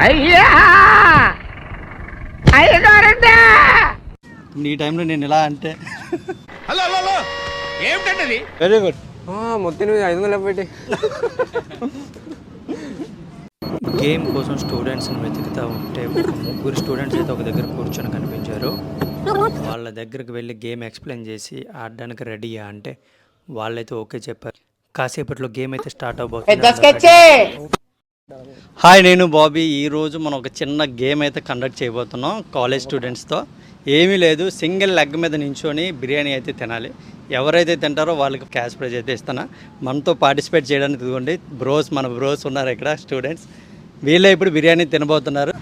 అయ్యా అయ్యగారండి నీ టైంలో నేను ఇలా అంటే హలో హలో హలో ఏమిటండి అది? Very good. మొత్తం 500 పెట్టి గేమ్ కోసం స్టూడెంట్స్ని వెతుకుతూ ఉంటే ఒక ముగ్గురు స్టూడెంట్స్ అయితే ఒక దగ్గర కూర్చొని కనిపించారు. వాళ్ళ దగ్గరికి వెళ్ళి గేమ్ ఎక్స్ప్లెయిన్ చేసి ఆడడానికి రెడీయా అంటే వాళ్ళైతే ఓకే చెప్పారు. కాసేపట్లో గేమ్ అయితే స్టార్ట్ అవబోతుంది. హాయ్, నేను బాబీ. ఈరోజు మనం ఒక చిన్న గేమ్ అయితే కండక్ట్ చేయబోతున్నాం కాలేజ్ స్టూడెంట్స్తో. ఏమీ లేదు, సింగిల్ లెగ్ మీద నించొని బిర్యానీ అయితే తినాలి. ఎవరైతే తింటారో వాళ్ళకి క్యాష్ ప్రైజ్ అయితే ఇస్తాను. మనతో పార్టిసిపేట్ చేయడానికి ఇదిగోండి మన బ్రోస్ ఉన్నారు ఇక్కడ స్టూడెంట్స్. వీళ్ళే ఇప్పుడు బిర్యానీ తినబోతున్నారు.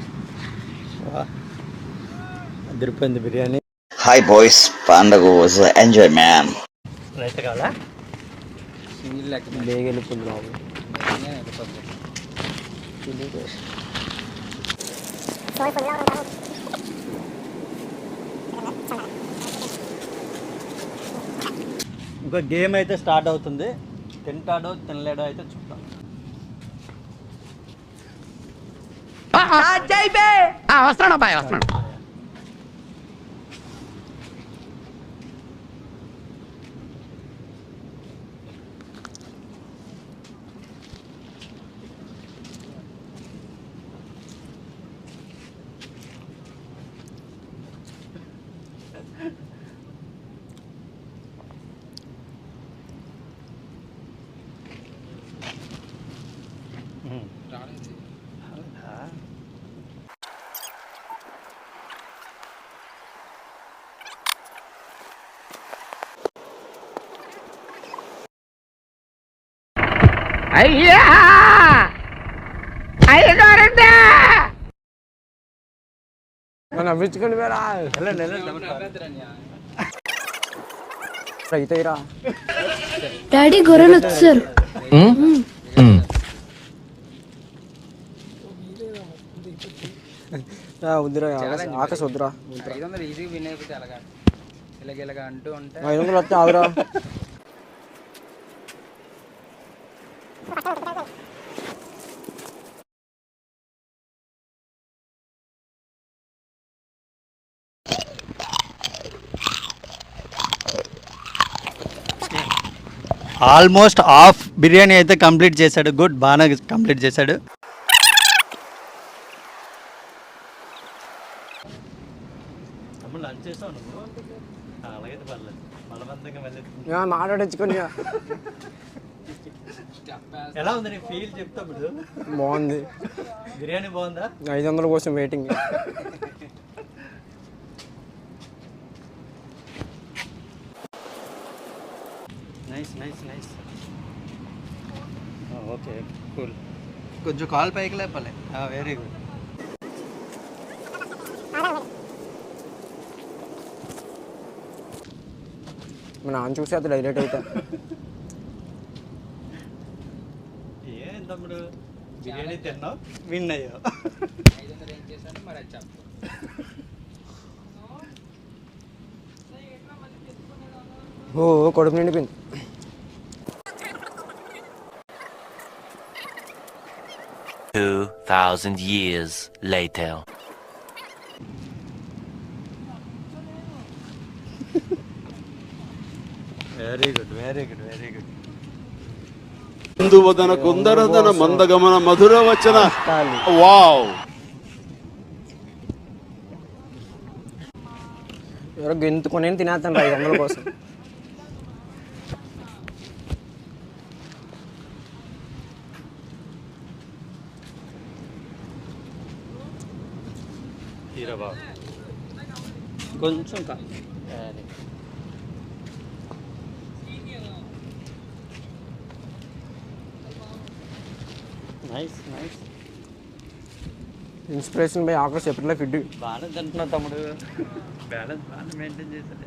అదిరిపోయింది బిర్యానీ. హాయ్ బాయ్స్, పండుగ ఎంజాయ్ మ్యాన్. రైట్ కావాలా? ఇంకో గేమ్ అయితే స్టార్ట్ అవుతుంది. తింటాడో తినలేడో అయితే చూద్దాం. వస్తున్నాడు అబ్బాయి వస్తున్నాడు. అయ్యా అయ్యగారండి నవ్వించుకోండి వేరా అయితేరా. డాడీ గొర్రెలు వచ్చారు. వద్దురా ఆకాశ వద్దురా. 500 ఈజీగా విన్ అయిపోతే అలాగా ఇలాగ అంటూ ఉంటే 500 వస్తే ఆగురా. ఆల్మోస్ట్ హాఫ్ బిర్యానీ అయితే కంప్లీట్ చేశాడు. గుడ్, బాగా కంప్లీట్ చేశాడు. మాట్లాడించుకొని ఎలా ఉంది నీ ఫీల్ చెప్తాప్పుడు? బాగుంది బిర్యానీ. బాగుందా? 500 కోసం waiting. Nice nice nice. Okay cool. కొంచెం కాల్ పైకి లేపాలి. Very good. మా నాన్న చూసి అది డైరెక్ట్ అవుతా. ఏం తమ్ముడు బిర్యానీ తిన్నావు, విన్ అయ్యావు. 500 ఏం చేశాను మరి అది చెప్పు. కడుపు నిండిపోయింది. years later. Very good very good very good. కుందువదన కుందరదన మందగమన మధుర వచన. వావ్. ఎవరో గెంతుకొని తినేస్తాను 500 కోసం. కొంచెం nice nice. Inspiration by Akash ఎప్పటిలా ఫిడ్. బాగానే తింటున్నావు తమ్ముడు, బ్యాలెన్స్ బాగానే మెయింటైన్ చేశాడు.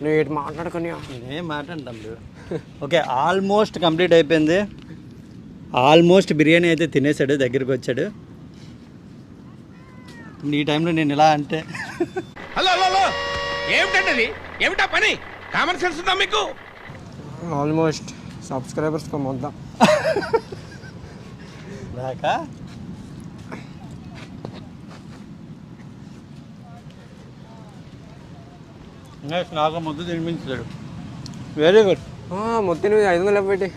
నువ్వు ఏంటి మాట్లాడుకొని నేనేం మాట్లాడతాం ఓకే ఆల్మోస్ట్ కంప్లీట్ అయిపోయింది. ఆల్మోస్ట్ బిర్యానీ అయితే తినేసాడు, దగ్గరికి వచ్చాడు. ఈ టైంలో నేను ఇలా అంటే హలో హలో హలో ఏమిటండి ఏమిటా పని? కామన్ సెన్స్ ఉందా మీకు? ఆల్మోస్ట్ సబ్స్క్రైబర్స్ మొత్తం రాకా నాకు ముద్దు తినిపించాడు. Very good. మొత్తం నువ్వు 500 పెట్టి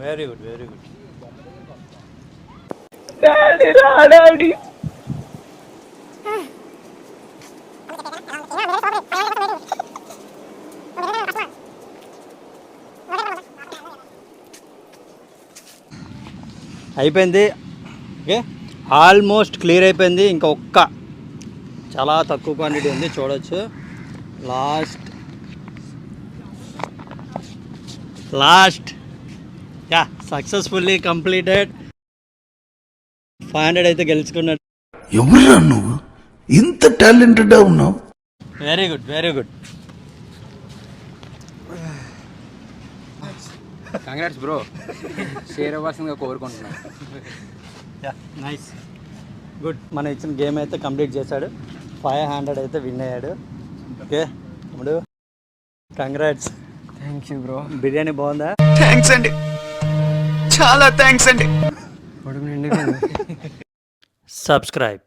వెరీ గుడ్, వెరీ గుడ్. అయిపోయింది. ఓకే ఆల్మోస్ట్ క్లియర్ అయిపోయింది. ఇంకా చాలా తక్కువ క్వాంటిటీ ఉంది, చూడవచ్చు. Last yeah successfully completed. 500 అయితే గెలుచుకున్నాడు. ఎవరురా నువ్వు ఇంత టాలెంటెడ్గా ఉన్నావు? Very good, very good. Congrats bro, share అవ్వాల్సిందిగా కోరుకుంటున్నాను. Yeah nice, good. మనం ఇచ్చిన గేమ్ అయితే కంప్లీట్ చేశాడు. 500 అయితే విన్ అయ్యాడు. ఓకే ఇప్పుడు congrats. Thank you bro. Biryani బాగుందా? థ్యాంక్స్ అండి, చాలా థ్యాంక్స్ అండి. కడుపు నిండిపోయింది. Subscribe.